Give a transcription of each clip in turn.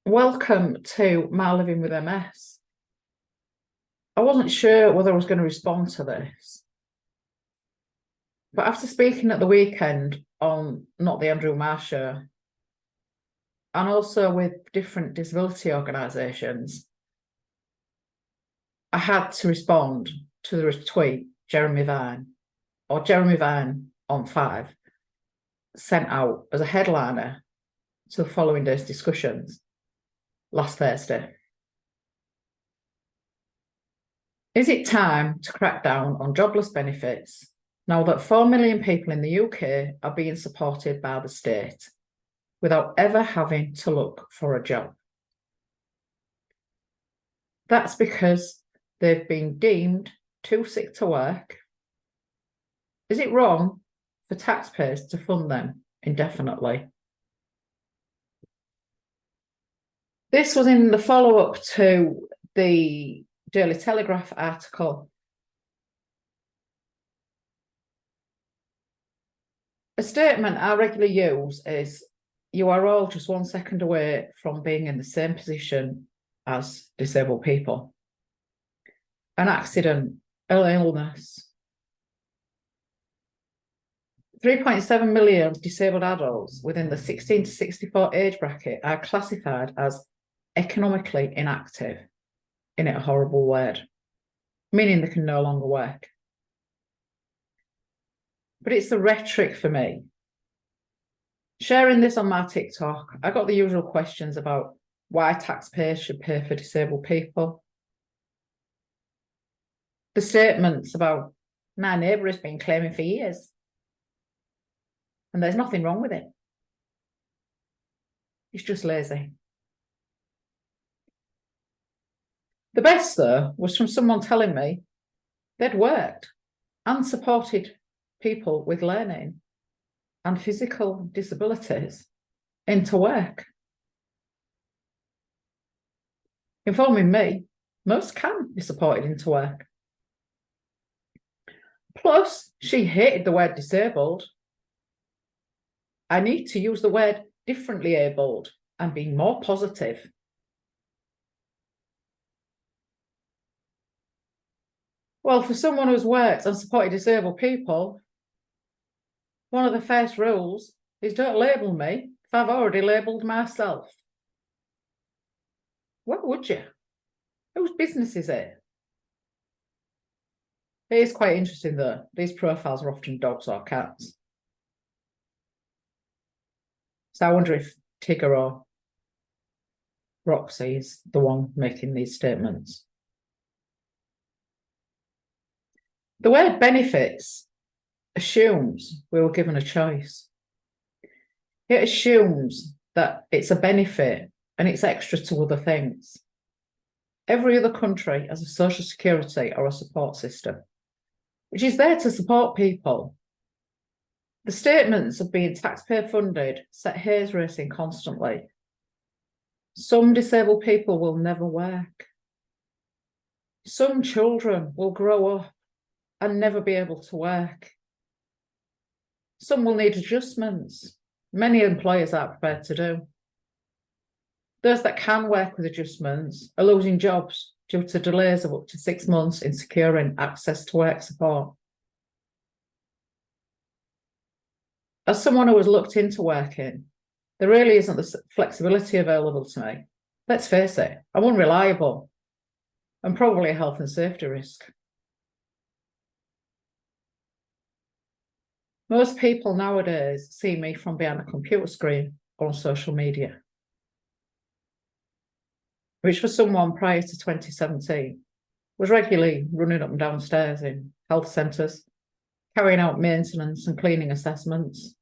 Welcome to my Living with MS. I wasn't sure whether I was going to respond to this, but after speaking at the weekend on Not the Andrew Marr Show, and also with different disability organisations, I had to respond to the tweet Jeremy Vine on 5 sent out as a headliner to the following day's discussions last Thursday. Is it time to crack down on jobless benefits now that 4 million people in the UK are being supported by the state without ever having to look for a job? That's because they've been deemed too sick to work. Is it wrong for taxpayers to fund them indefinitely? This was in the follow-up to the Daily Telegraph article. A statement I regularly use is, you are all just 1 second away from being in the same position as disabled people. An accident, an illness. 3.7 million disabled adults within the 16 to 64 age bracket are classified as economically inactive, in a horrible word, meaning they can no longer work. But it's the rhetoric for me. Sharing this on my TikTok, I got the usual questions about why taxpayers should pay for disabled people. The statements about, my neighbour has been claiming for years, and there's nothing wrong with it. It's just lazy. The best, though, was from someone telling me they'd worked and supported people with learning and physical disabilities into work, informing me most can be supported into work. Plus, she hated the word disabled. I need to use the word differently abled and be more positive. Well, for someone who's worked and supported disabled people, one of the first rules is don't label me if I've already labelled myself. What would you? Whose business is it? It is quite interesting, though. These profiles are often dogs or cats. So I wonder if Tigger or Roxy is the one making these statements. The word benefits assumes we were given a choice. It assumes that it's a benefit and it's extra to other things. Every other country has a social security or a support system, which is there to support people. The statements of being taxpayer funded set haze racing constantly. Some disabled people will never work. Some children will grow up and never be able to work. Some will need adjustments. Many employers aren't prepared to do. Those that can work with adjustments are losing jobs due to delays of up to 6 months in securing access to work support. As someone who has looked into working, there really isn't the flexibility available to me. Let's face it, I'm unreliable and probably a health and safety risk. Most people nowadays see me from behind a computer screen or on social media, which for someone prior to 2017 was regularly running up and down stairs in health centres, carrying out maintenance and cleaning assessments,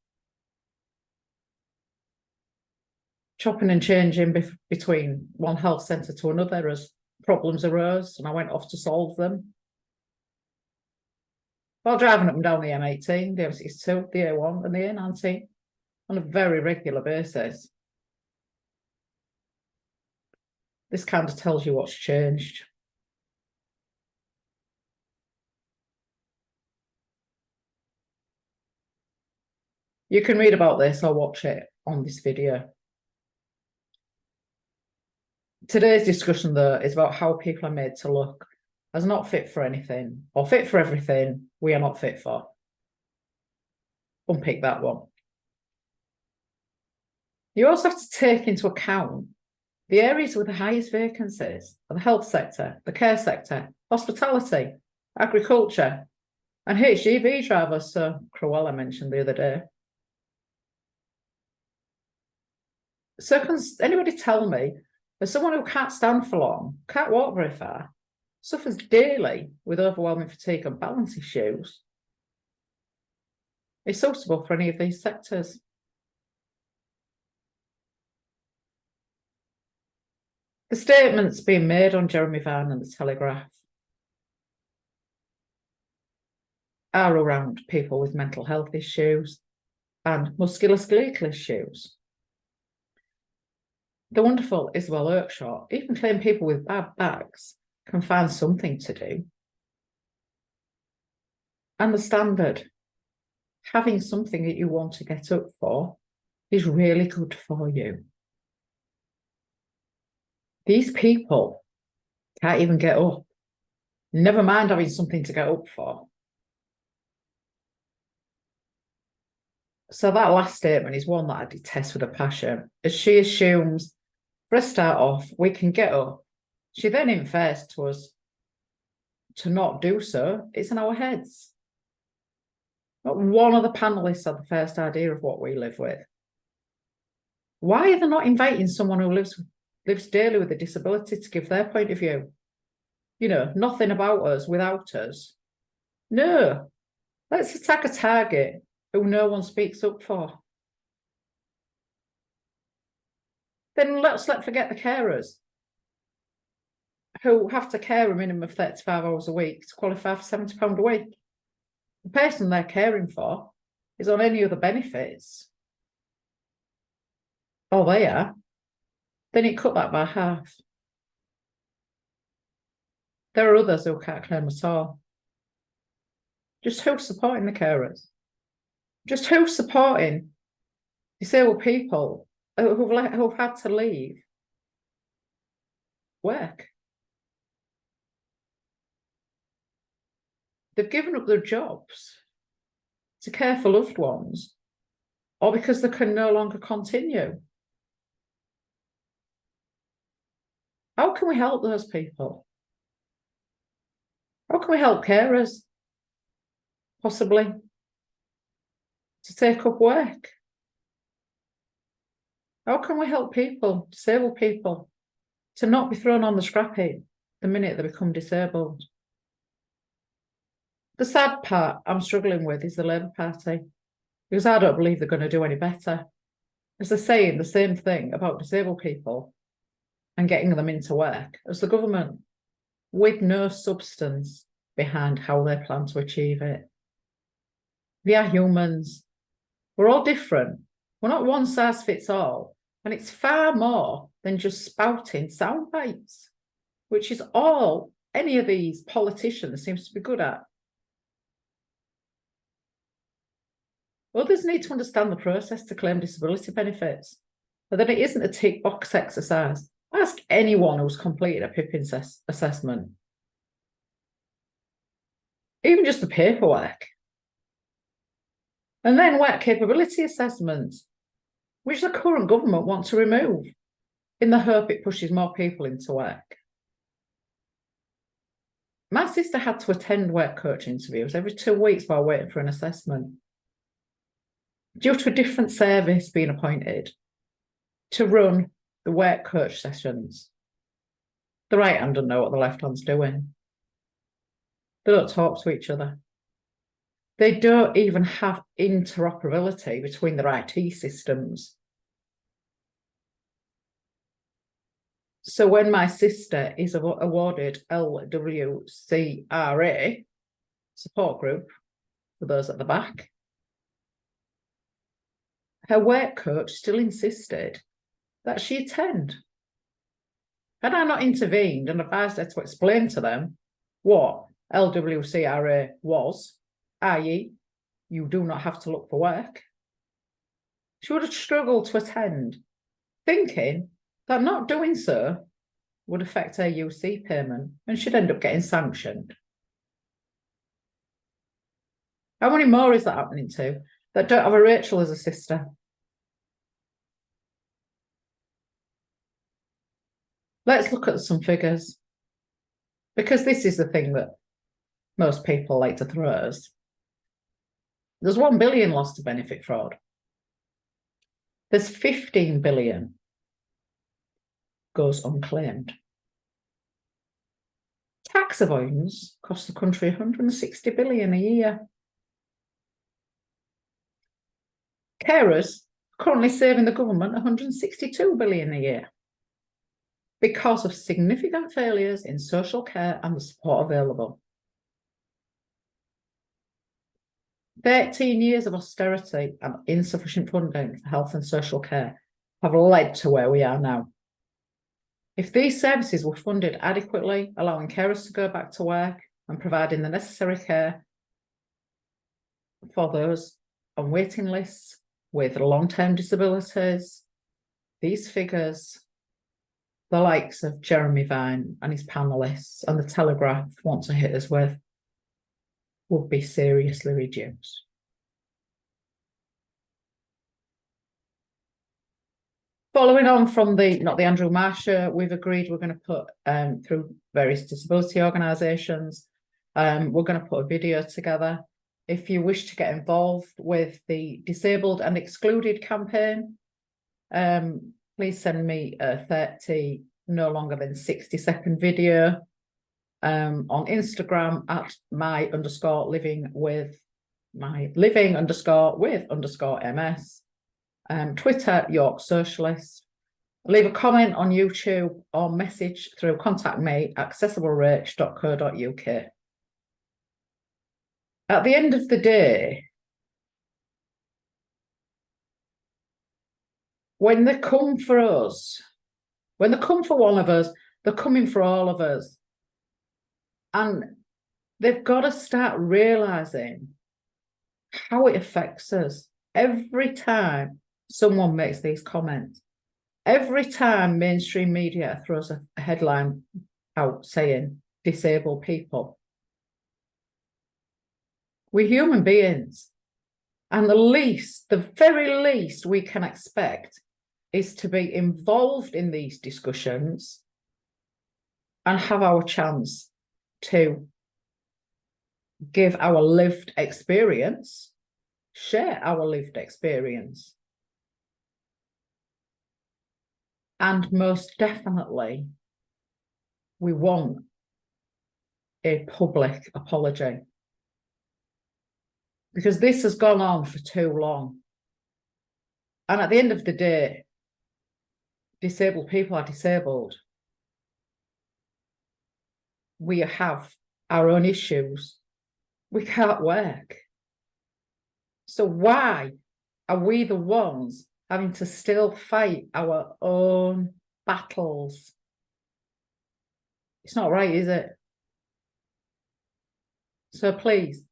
chopping and changing between one health centre to another as problems arose and I went off to solve them. While driving up and down the M18, the M62, the A1 and the A19 on a very regular basis. This kind of tells you what's changed. You can read about this or watch it on this video. Today's discussion, though, is about how people are made to look as not fit for anything or fit for everything we are not fit for. Unpick that one. You also have to take into account the areas with the highest vacancies are the health sector, the care sector, hospitality, agriculture, and HGV drivers, so Cruella mentioned the other day. So can anybody tell me, as someone who can't stand for long, can't walk very far, suffers daily with overwhelming fatigue and balance issues, is suitable for any of these sectors? The statements being made on Jeremy Vine and the Telegraph are around people with mental health issues and musculoskeletal issues. The wonderful Isabel Oakeshott even claimed people with bad backs can find something to do. And the standard, having something that you want to get up for, is really good for you. These people can't even get up. Never mind having something to get up for. So that last statement is one that I detest with a passion, as she assumes, for a start off, we can get up. She then infers to us to not do so. It's in our heads. Not one of the panelists had the first idea of what we live with. Why are they not inviting someone who lives daily with a disability to give their point of view? You know, nothing about us without us. No, let's attack a target who no one speaks up for. Then let's forget the carers who have to care a minimum of 35 hours a week to qualify for £70 a week. The person they're caring for is on any other benefits, or they are, then you cut that by half. There are others who can't claim at all. Just who's supporting the carers? Just who's supporting disabled people who've had to leave work? They've given up their jobs to care for loved ones, or because they can no longer continue. How can we help those people? How can we help carers, possibly, to take up work? How can we help people, disabled people, to not be thrown on the scrap heap the minute they become disabled? The sad part I'm struggling with is the Labour Party, because I don't believe they're going to do any better, as they're saying the same thing about disabled people and getting them into work as the government, with no substance behind how they plan to achieve it. We are humans. We're all different. We're not one size fits all. And it's far more than just spouting sound bites, which is all any of these politicians seems to be good at. Others need to understand the process to claim disability benefits, but that it isn't a tick box exercise. Ask anyone who's completed a PIP assessment. Even just the paperwork. And then work capability assessments, which the current government want to remove in the hope it pushes more people into work. My sister had to attend work coach interviews every 2 weeks while waiting for an assessment, due to a different service being appointed to run the work coach sessions. The right hand doesn't know what the left hand's doing. They don't talk to each other. They don't even have interoperability between their IT systems. So when my sister is awarded LWCRA support group, for those at the back, her work coach still insisted that she attend. Had I not intervened and advised her to explain to them what LWCRA was, i.e., you do not have to look for work, she would have struggled to attend, thinking that not doing so would affect her UC payment and she'd end up getting sanctioned. How many more is that happening to that don't have a Rachel as a sister? Let's look at some figures, because this is the thing that most people like to throw at us. There's 1 billion lost to benefit fraud. There's 15 billion goes unclaimed. Tax avoidance costs the country 160 billion a year. Carers currently saving the government 162 billion a year because of significant failures in social care and the support available. 13 years of austerity and insufficient funding for health and social care have led to where we are now. If these services were funded adequately, allowing carers to go back to work and providing the necessary care for those on waiting lists with long-term disabilities, these figures, the likes of Jeremy Vine and his panelists and the Telegraph want to hit us with, would be seriously reduced. Following on from not the Andrew Marsh show, we've agreed we're going to put through various disability organisations, we're going to put a video together. If you wish to get involved with the Disabled and Excluded campaign, please send me a 30 no longer than 60-second video on Instagram at living_with_ms, Twitter York Socialist. Leave a comment on YouTube or message through contact me accessiblerach.co.uk. At the end of the day, when they come for us, when they come for one of us, they're coming for all of us. And they've got to start realising how it affects us. Every time someone makes these comments, every time mainstream media throws a headline out saying disabled people, we're human beings. And the very least we can expect is to be involved in these discussions and have our chance to give our lived experience, share our lived experience. And most definitely, we want a public apology. Because this has gone on for too long. And at the end of the day, disabled people are disabled. We have our own issues. We can't work. So why are we the ones having to still fight our own battles? It's not right, is it? So please,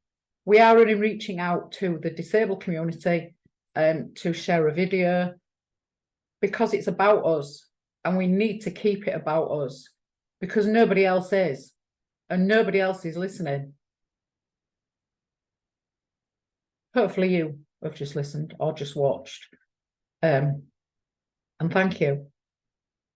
we are really reaching out to the disabled community to share a video, because it's about us and we need to keep it about us, because nobody else is and nobody else is listening. Hopefully you have just listened or just watched. And thank you.